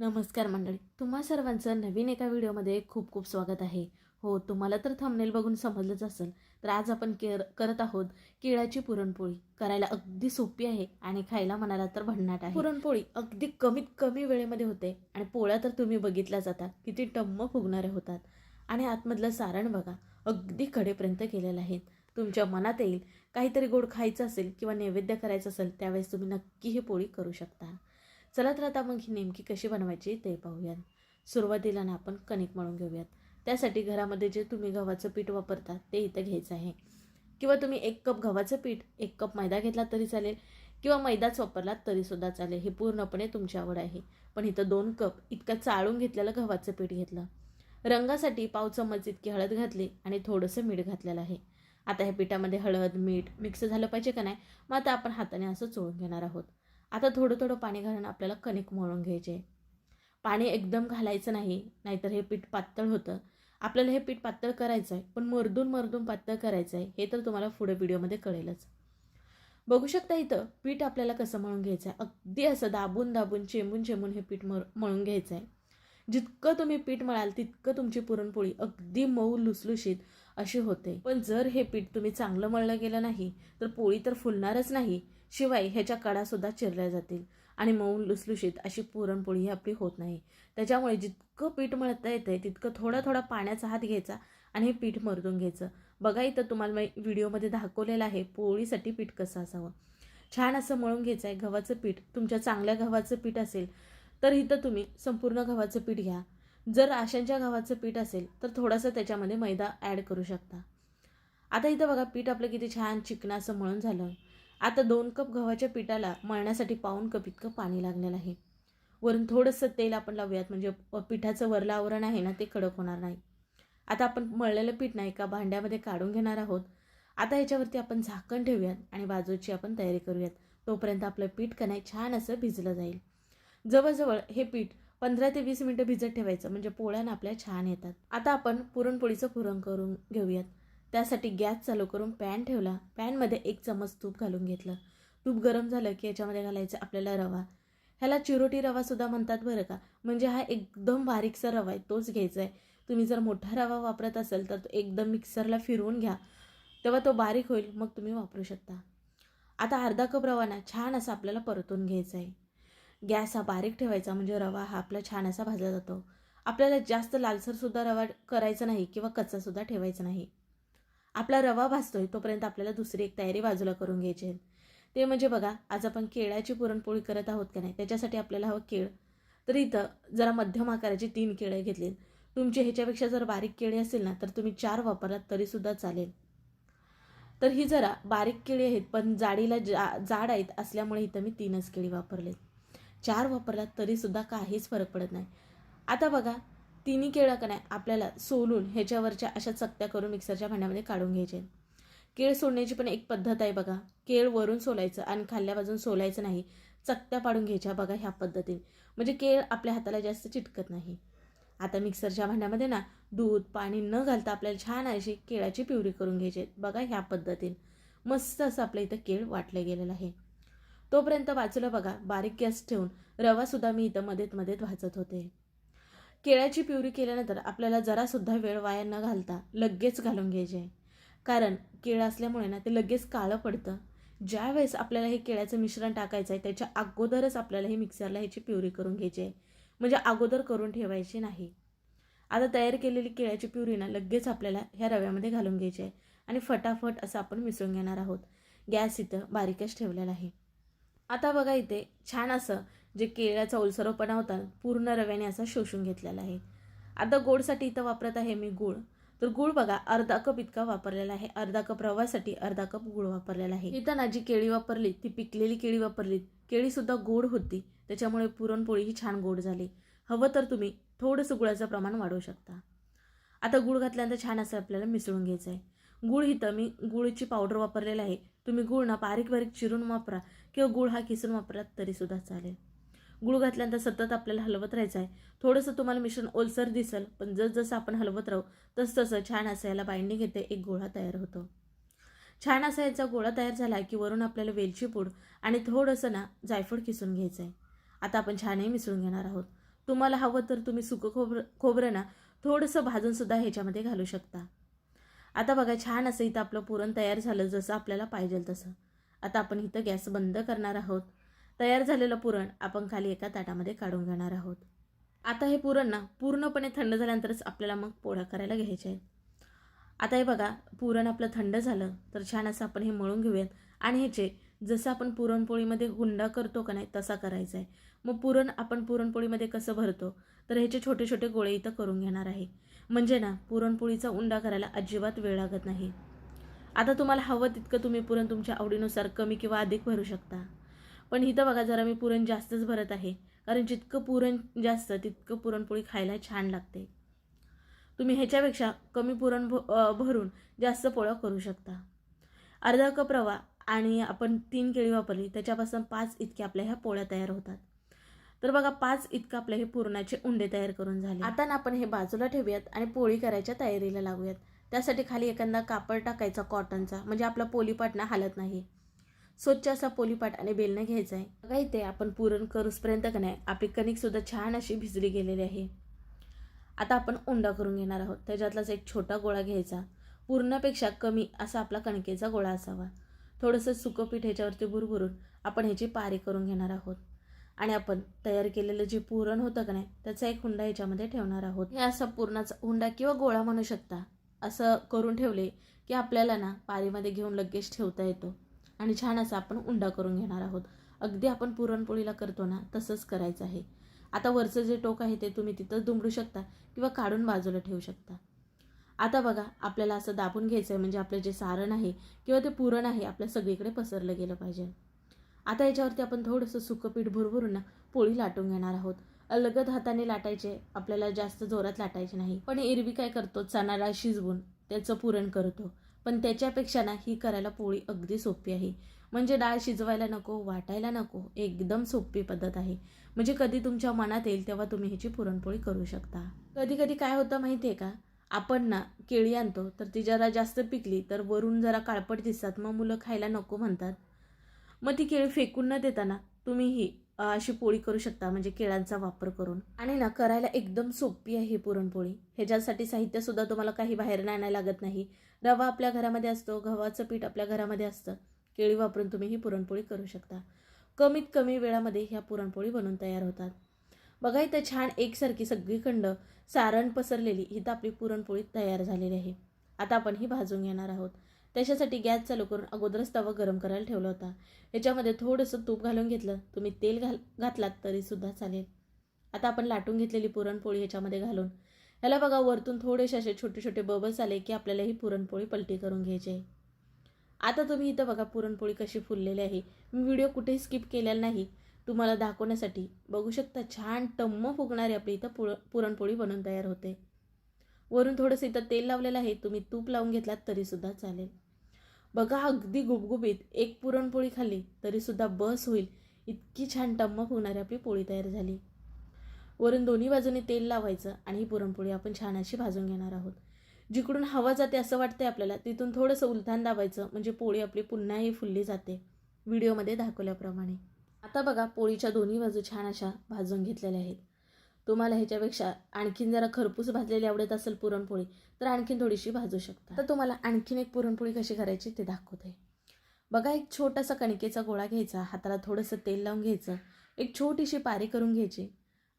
नमस्कार मंडळी, तुम्हा सर्वांचं नवीन एका व्हिडिओमध्ये खूप खूप स्वागत आहे. हो, तुम्हाला तर थंबनेल बघून समजलंच असेल. तर आज आपण करत आहोत केळाची पुरणपोळी. करायला अगदी सोपी आहे आणि खायला म्हणाला तर भन्नाट आहे. पुरणपोळी अगदी कमीत कमी वेळेमध्ये होते आणि पोळ्या तर तुम्ही बघितल्या जातात किती टम्म फुगणारे होतात. आणि आतमधलं सारण बघा, अगदी कडेपर्यंत केलेलं आहे. तुमच्या मनात येईल काहीतरी गोड खायचं असेल किंवा नैवेद्य करायचं असेल त्यावेळेस तुम्ही नक्की ही पोळी करू शकता. चला तर आता मग ही नेमकी कशी बनवायची ते पाहूयात. सुरुवातीला ना आपण कणिक मळून घेऊयात. त्यासाठी घरामध्ये जे तुम्ही गव्हाचं पीठ वापरता ते इथं घ्यायचं आहे. किंवा तुम्ही 1 कप गव्हाचं पीठ 1 कप मैदा घेतला तरी चालेल किंवा मैदाच वापरला तरीसुद्धा चालेल. हे पूर्णपणे तुमची आवड आहे. पण इथं 2 कप इतकं चाळून घेतलेलं गव्हाचं पीठ घेतलं. रंगासाठी पाव चम्मच इतकी हळद घातली आणि थोडंसं मीठ घातलेलं आहे. आता ह्या पिठामध्ये हळद मीठ मिक्स झालं पाहिजे का नाही, मग आता आपण हाताने असं चोळून घेणार आहोत. आता थोडं थोडं पाणी घालून आपल्याला कणिक मळून घ्यायचे. पाणी एकदम घालायचं नाही, नाहीतर हे पीठ पातळ होतं. आपल्याला हे पीठ पातळ करायचं आहे, पण मर्दून मर्दून पातळ करायचं आहे, हे तर तुम्हाला पुढे व्हिडिओमध्ये कळेलच. बघू शकता इथं पीठ आपल्याला कसं मळून घ्यायचं आहे. अगदी असं दाबून दाबून चेंबून चेंबून हे पीठ मळून घ्यायचं आहे. जितकं तुम्ही पीठ मळाल तितकं तुमची पुरणपोळी अगदी मऊ लुसलुशीत अशी होते. पण जर हे पीठ तुम्ही चांगलं मळलं गेलं नाही तर पोळी तर फुलणारच नाही, शिवाय ह्याच्या कडासुद्धा चिरल्या जातील आणि मऊ लुसलुशीत अशी पुरणपोळी ही आपली होत नाही. त्याच्यामुळे जितकं पीठ मळता येतंय तितकं थोडा थोडा पाण्याचा हात घ्यायचा आणि हे पीठ मर्दून घ्यायचं. बघा इथं तुम्हाला मी व्हिडिओमध्ये दाखवलेलं आहे पोळीसाठी पीठ कसं असावं. छान असं मळून घ्यायचं आहे. गव्हाचं पीठ तुमच्या चांगल्या गव्हाचं पीठ असेल तर इथं तुम्ही संपूर्ण गव्हाचं पीठ घ्या. जर आशांच्या गव्हाचं पीठ असेल तर थोडंसं त्याच्यामध्ये मैदा ॲड करू शकता. आता इथं बघा पीठ आपलं किती छान चिकन असं मळून झालं. आता 2 कप गव्हाच्या पिठाला मळण्यासाठी 1/2 कप इतकं पाणी लागलेलं आहे. वरून थोडंसं तेल आपण लावूयात म्हणजे पिठाचं वरलं आवरण आहे ना ते कडक होणार नाही. आता आपण मळलेलं पीठ ना एका भांड्यामध्ये काढून घेणार आहोत. आता ह्याच्यावरती आपण झाकण ठेवूयात आणि बाजूची आपण तयारी करूयात. तोपर्यंत आपलं पीठ का नाही छान असं भिजलं जाईल. जवळजवळ हे पीठ 15 ते 20 मिनिटं भिजत ठेवायचं म्हणजे पोळ्या ना आपल्या छान येतात. आता आपण पुरणपोळीचं पुरण करून घेऊयात. त्यासाठी गॅस चालू करून पॅन ठेवला. पॅनमध्ये 1 चमच तूप घालून घेतलं. तूप गरम झालं की याच्यामध्ये घालायचं आपल्याला रवा. ह्याला चिरोटी रवासुद्धा म्हणतात बरं का. म्हणजे हा एकदम बारीकसा रवा आहे तोच घ्यायचा आहे. तुम्ही जर मोठा रवा वापरत असाल तर तो एकदम मिक्सरला फिरवून घ्या, तेव्हा तो बारीक होईल, मग तुम्ही वापरू शकता. आता अर्धा कप रवा ना छान असा आपल्याला परतून घ्यायचा आहे. गॅस हा बारीक ठेवायचा म्हणजे रवा हा आपला छान असा भाजला जातो. आपल्याला जास्त लालसरसुद्धा रवा करायचा नाही किंवा कच्चासुद्धा ठेवायचा नाही. आपला रवा भाजतोय तोपर्यंत आपल्याला दुसरी एक तयारी बाजूला करून घ्यायची आहे. ते म्हणजे बघा आज आपण केळ्याची पुरणपोळी करत आहोत का नाही, त्याच्यासाठी आपल्याला हवं केळ. तर इथं जरा मध्यम आकाराची 3 केळे घेतलीत. तुमची ह्याच्यापेक्षा जर बारीक केळी असेल ना तर तुम्ही 4 वापरलात तरीसुद्धा चालेल. तर ही जरा बारीक केळी आहेत पण जाडीला जाड आहेत असल्यामुळे इथं मी 3च केळी वापरलेत. 4 वापरलात तरीसुद्धा काहीच फरक पडत नाही. आता बघा तिन्ही केळं का नाही आपल्याला सोलून ह्याच्यावरच्या अशा चकत्या करून मिक्सरच्या भांड्यामध्ये काढून घ्यायचे. केळ सोलण्याची पण एक पद्धत आहे बघा. केळ वरून सोलायचं आणि खाल्ल्या बाजून सोलायचं नाही, चकत्या पाडून घ्यायच्या बघा ह्या पद्धतीने. म्हणजे केळ आपल्या हाताला जास्त चिटकत नाही. आता मिक्सरच्या भांड्यामध्ये ना दूध पाणी न घालता आपल्याला छान अशी केळाची प्युरी करून घ्यायची बघा ह्या पद्धतीने. मस्त असं आपलं इथं केळ वाटलं गेलेलं आहे. तोपर्यंत बाजूला बघा बारीक गॅस ठेवून रवासुद्धा मी इथं मध्येत भाजत होते. केळ्याची प्युरी केल्यानंतर आपल्याला जरासुद्धा वेळ वाया न घालता लगेच घालून घ्यायचे. कारण केळं असल्यामुळे ना ते लगेच काळं पडतं. ज्या वेळेस आपल्याला हे केळ्याचं मिश्रण टाकायचं आहे त्याच्या अगोदरच आपल्याला हे मिक्सरला ह्याची प्युरी करून घ्यायची आहे. म्हणजे अगोदर करून ठेवायची नाही. आता तयार केलेली केळ्याची प्युरी ना लगेच आपल्याला ह्या रव्यामध्ये घालून घ्यायची आहे आणि फटाफट असं आपण मिसळून घेणार आहोत. गॅस इथं बारीकच ठेवलेला आहे. आता बघा इथे छान असं जे केळ्याचा ओलसरपणा होता पूर्ण रव्याने असा शोषून घेतलेला आहे. आता गोडसाठी इथं वापरत आहे मी गूळ. तर गूळ बघा अर्धा कप इतका वापरलेला आहे. अर्धा कप रवासाठी अर्धा कप गूळ वापरलेला आहे. इथं ना जी केळी वापरली ती पिकलेली केळी वापरली. केळीसुद्धा गोड होती त्याच्यामुळे पुरणपोळी ही छान गोड झाली. हवं तर तुम्ही थोडंसं गुळाचं प्रमाण वाढवू शकता. आता गूळ घातल्यानंतर छान असं आपल्याला मिसळून घ्यायचं आहे. गूळ इथं मी गुळची पावडर वापरलेला आहे. तुम्ही गूळ ना बारीक बारीक चिरून वापरा किंवा गूळ हा किसून वापरलात तरीसुद्धा चालेल. गूळ घातल्यानंतर सतत आपल्याला हलवत राहायचं आहे. थोडंसं तुम्हाला मिश्रण ओलसर दिसेल पण जसं आपण हलवत राहू तसं छान असं याला बाइंडिंग येते, एक गोळा तयार होतो. छान असा याचा गोळा तयार झाला की वरून आपल्याला वेलची पूड आणि थोडंसं ना जायफळ किसून घ्यायचं आहे. आता आपण छानही मिसळून घेणार आहोत. तुम्हाला हवं तर तुम्ही सुकं खोबरं ना थोडंसं भाजूनसुद्धा ह्याच्यामध्ये घालू शकता. आता बघा छान असं इथं आपलं पुरण तयार झालं जसं आपल्याला पाहिजे तसं. आता आपण इथं गॅस बंद करणार आहोत. तयार झालेलं पुरण आपण खाली एका ताटामध्ये काढून घेणार आहोत. आता हे पुरण ना पूर्णपणे थंड झाल्यानंतरच आपल्याला मग पोळ्या करायला घ्यायच्या आहेत. आता हे बघा पुरण आपलं थंड झालं तर छान असं आपण हे मळून घेऊयात आणि ह्याचे जसं आपण पुरणपोळीमध्ये हुंडा करतो का नाही तसा करायचा आहे. मग पुरण आपण पुरणपोळीमध्ये कसं भरतो तर ह्याचे छोटे छोटे गोळे इथं करून घेणार आहे. म्हणजे ना पुरणपोळीचा उंडा करायला अजिबात वेळ लागत नाही. आता तुम्हाला हवं तितकं तुम्ही पुरण तुमच्या आवडीनुसार कमी किंवा अधिक भरू शकता. पण इथं बघा जरा मी पुरण जास्तच भरत आहे, कारण जितकं पुरण जास्त तितकं पुरणपोळी खायला छान लागते. तुम्ही ह्याच्यापेक्षा कमी पुरण भरून जास्त पोळ्या करू शकता. अर्धा कप रवा आणि आपण 3 केळी वापरली त्याच्यापासून 5 इतक्या आपल्या ह्या पोळ्या तयार होतात. तर बघा 5 इतकं आपले हे पुरणाचे उंडे तयार करून झाले. आता ना आपण हे बाजूला ठेवूयात आणि पोळी करायच्या तयारीला लागूयात. त्यासाठी खाली एखादा कापड टाकायचा कॉटनचा, म्हणजे आपला पोलीपाट ना हालत नाही. स्वच्छ असा पोलीपाट आणि बेलणं घ्यायचं आहे. बघा इथे आपण पुरण करूसपर्यंत का नाही आपली कणिकसुद्धा छान अशी भिजली गेलेली आहे. आता आपण उंडा करून घेणार आहोत. त्याच्यातलाच एक छोटा गोळा घ्यायचा. पूर्णापेक्षा कमी असा आपला कणकेचा गोळा असावा. थोडंसं सुकं पीठ ह्याच्यावरती भुरभरून आपण ह्याची पारी करून घेणार आहोत. आणि आपण तयार केलेलं जे पुरण होतं का नाही त्याचा एक हुंडा ह्याच्यामध्ये ठेवणार आहोत. हे असा पुरणाचा हुंडा किंवा गोळा म्हणू शकता. असं करून ठेवले की आपल्याला ना पारीमध्ये घेऊन लगेच ठेवता येतो आणि छान असा आपण उंडा करून घेणार आहोत. अगदी आपण पुरणपोळीला करतो ना तसंच करायचं आहे. आता वरचं जे टोक आहे ते तुम्ही तिथंच दुमडू शकता किंवा काढून बाजूला ठेवू शकता. आता बघा आपल्याला असं दाबून घ्यायचं आहे, म्हणजे आपलं जे सारण आहे किंवा ते पुरण आहे आपल्या सगळीकडे पसरलं गेलं पाहिजे. आता याच्यावरती आपण थोडंसं सुकं पीठ भुरभरून ना पोळी लाटून घेणार आहोत. अलगद हाताने लाटायचे, आपल्याला जास्त जोरात लाटायचे नाही. पण एरवी काय करतो चणा डाळ शिजवून त्याचं पुरण करतो, पण त्याच्यापेक्षा ना ही करायला पोळी अगदी सोपी आहे. म्हणजे डाळ शिजवायला नको, वाटायला नको, एकदम सोपी पद्धत आहे. म्हणजे कधी तुमच्या मनात येईल तेव्हा तुम्ही ह्याची पुरणपोळी करू शकता. कधी कधी काय होतं माहिती आहे का, आपण ना केळी आणतो तर ती जरा जास्त पिकली तर वरून जरा काळपट दिसतात, मग मुलं खायला नको म्हणतात. मग ती केळी फेकून न देताना तुम्ही ही अशी पोळी करू शकता, म्हणजे केळांचा वापर करून. आणि ना करायला एकदम सोपी आहे ही पुरणपोळी. ह्याच्यासाठी साहित्यसुद्धा तुम्हाला काही बाहेर आणायला लागत नाही. रवा आपल्या घरामध्ये असतो, गव्हाचं पीठ आपल्या घरामध्ये असतं. केळी वापरून तुम्ही ही पुरणपोळी करू शकता. कमीत कमी वेळामध्ये ह्या पुरणपोळी बनवून तयार होतात. बघा इथं छान एकसारखी सगळीकडं सारण पसरलेली इथं आपली पुरणपोळी तयार झालेली आहे. आता आपण ही भाजून घेणार आहोत. त्याच्यासाठी गॅस चालू करून अगोदरच तवा गरम करायला ठेवला होता. ह्याच्यामध्ये थोडंसं तूप घालून घेतलं, तुम्ही तेल घातलात तरीसुद्धा चालेल. आता आपण लाटून घेतलेली पुरणपोळी ह्याच्यामध्ये घालून ह्याला बघा वरतून थोडेसे असे छोटे छोटे बबल्स आले की आपल्याला ही पुरणपोळी पलटी करून घ्यायची आहे. आता तुम्ही इथं बघा पुरणपोळी कशी फुललेली आहे. मी व्हिडिओ कुठेही स्किप केलेला नाही, तुम्हाला दाखवण्यासाठी. बघू शकता छान टम्म फुगणारी आपली इथं पुरणपोळी बनून तयार होते. वरून थोडंसं इथं तेल लावलेलं आहे, तुम्ही तूप लावून घेतलात तरीसुद्धा चालेल. बघा अगदी गुबगुबीत एक पुरणपोळी खाल्ली तरीसुद्धा बस होईल इतकी छान टम्म फुगणारी आपली पोळी तयार झाली. वरून दोन्ही बाजूने तेल लावायचं आणि ही पुरणपोळी आपण छान अशी भाजून घेणार आहोत. जिकडून हवा जाते असं वाटतंय आपल्याला तिथून थोडंसं उलथान दाबायचं, म्हणजे पोळी आपली पुन्हाही फुलली जाते व्हिडिओमध्ये दाखवल्याप्रमाणे. आता बघा पोळीच्या दोन्ही बाजू छान अशा भाजून घेतलेल्या आहेत. तुम्हाला ह्याच्यापेक्षा आणखीन जरा खरपूस भाजलेली आवडत असेल पुरणपोळी तर आणखीन थोडीशी भाजू शकता. तर तुम्हाला आणखीन एक पुरणपोळी कशी करायची ते दाखवते. बघा एक छोटासा कणकेचा गोळा घ्यायचा, हाताला थोडंसं तेल लावून घ्यायचं, एक छोटीशी पारी करून घ्यायची.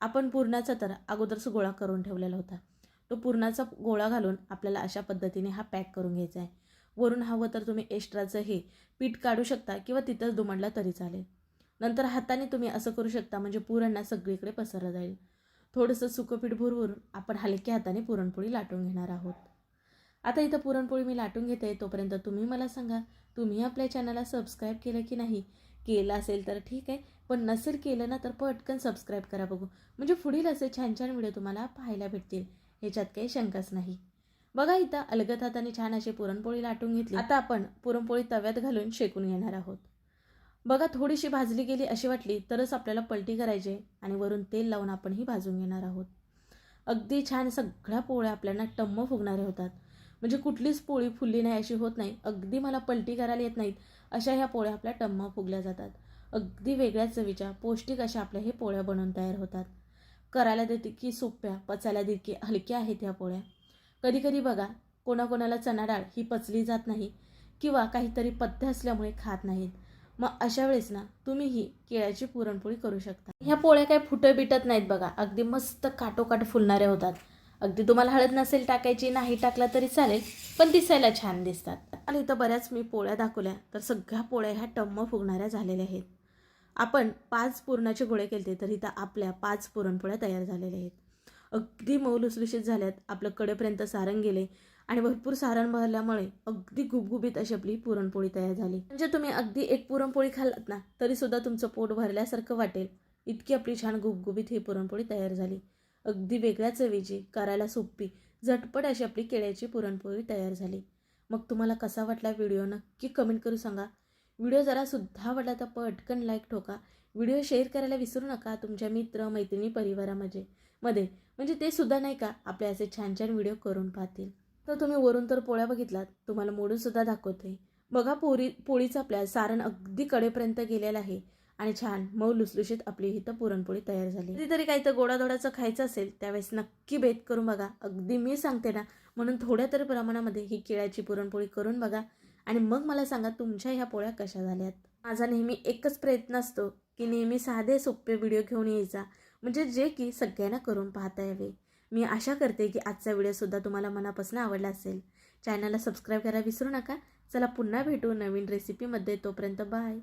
आपण पुरणाचा तर अगोदरच गोळा करून ठेवलेला होता, तो पुरणाचा गोळा घालून आपल्याला अशा पद्धतीने हा पॅक करून घ्यायचा आहे. वरून हवं तर तुम्ही एक्स्ट्राचं हे पीठ काढू शकता किंवा तिथंच दुमडला तरी चालेल. नंतर हाताने तुम्ही असं करू शकता, म्हणजे पुरण ना सगळीकडे पसरलं जाईल. थोडंसं सुकं पीठ भुरभरून आपण हलक्या हाताने पुरणपोळी लाटून घेणार आहोत. आता इथं पुरणपोळी मी लाटून घेते, तोपर्यंत तुम्ही मला सांगा तुम्ही आपल्या चॅनलला सबस्क्राईब केलं की नाही. केलं असेल तर ठीक आहे, पण नसेल केलं ना तर पटकन सबस्क्राईब करा बघू, म्हणजे पुढील असे छान छान व्हिडिओ तुम्हाला पाहायला भेटतील, ह्याच्यात काही शंकाच नाही. बघा इथं अलगद हाताने छान अशी पुरणपोळी लाटून घेतली. आता आपण पुरणपोळी तव्यात घालून शेकून घेणार आहोत. बघा थोडीशी भाजली गेली अशी वाटली तरच आपल्याला पलटी करायची आणि वरून तेल लावून आपण ही भाजून घेणार आहोत. अगदी छान सगळ्या पोळ्या आपल्याला टम्म फुगणाऱ्या होतात, म्हणजे कुठलीच पोळी फुलली नाही अशी होत नाही. अगदी मला पलटी करायला येत नाहीत अशा ह्या पोळ्या आपल्या टम्म फुगल्या जातात. अगदी वेगळ्या चवीच्या पौष्टिक अशा आपल्या हे पोळ्या बनवून तयार होतात. करायला देखील सोप्या, पचायला देखील हलक्या आहेत ह्या पोळ्या. कधी कधी बघा, कोणाकोणाला चणा डाळ ही पचली जात नाही किंवा काहीतरी पथ्य असल्यामुळे खात नाहीत. मग अशा वेळेस ना तुम्ही ही केळ्याची पुरणपोळी करू शकता. ह्या पोळ्या काय फुटं बिटत नाहीत बघा, अगदी मस्त काटोकाट फुलणाऱ्या होतात. अगदी तुम्हाला हळद नसेल टाकायची, नाही टाकला तरी चालेल, पण दिसायला छान दिसतात. आणि इथं बऱ्याच मी पोळ्या दाखवल्या, तर सगळ्या पोळ्या ह्या टम्म फुगणाऱ्या झालेल्या आहेत. आपण 5 पुरणाचे गोळे केले तर इथं आपल्या 5 पुरणपोळ्या तयार झालेल्या आहेत. अगदी मऊ लुसलुशीत झाल्यात, आपलं कडेपर्यंत सारण गेले आणि भरपूर सारण भरल्यामुळे अगदी गुबगुबीत अशी आपली पुरणपोळी तयार झाली. म्हणजे तुम्ही अगदी एक पुरणपोळी खाल्लात ना तरी सुद्धा तुमचं पोट भरल्यासारखं वाटेल, इतकी आपली छान गुबगुबीत ही पुरणपोळी तयार झाली. अगदी वेगळ्या चवीची, करायला सोपी, झटपट अशी आपली केळ्याची पुरणपोळी तयार झाली. मग तुम्हाला कसा वाटला व्हिडिओ नक्की कमेंट करून सांगा. व्हिडिओ जरा सुद्धा आवडला तर पटकन लाईक ठोका. व्हिडिओ शेअर करायला विसरू नका तुमच्या मित्र मैत्रिणी परिवारामध्ये म्हणजे ते सुद्धा नाही का आपले असे छान छान व्हिडिओ करून पाहतील. तर तुम्ही वरून तर पोळ्या बघितलात, तुम्हाला मोडून सुद्धा दाखवते बघा. पोळीचं आपल्या सारण अगदी कडेपर्यंत गेलेलं आहे आणि छान मऊ लुसलुशीत आपली इथं पुरणपोळी तयार झाली. कधीतरी काही तर गोडाधोडाचं खायचं असेल त्यावेळेस नक्की बेत करून बघा. अगदी मी सांगते ना म्हणून थोड्या तरी प्रमाणामध्ये ही केळ्याची पुरणपोळी करून बघा आणि मग मला सांगा तुमच्या ह्या पोळ्या कशा झाल्यात. माझा नेहमी एकच प्रयत्न असतो की नेहमी साधे सोपे व्हिडिओ घेऊन यायचा, म्हणजे जे की सगळ्यांना करून पाहता यावे. मी आशा करते की आजचा व्हिडिओसुद्धा तुम्हाला मनापासून आवडला असेल. चॅनलला सबस्क्राईब करायला विसरू नका. चला पुन्हा भेटू नवीन रेसिपीमध्ये, तोपर्यंत बाय.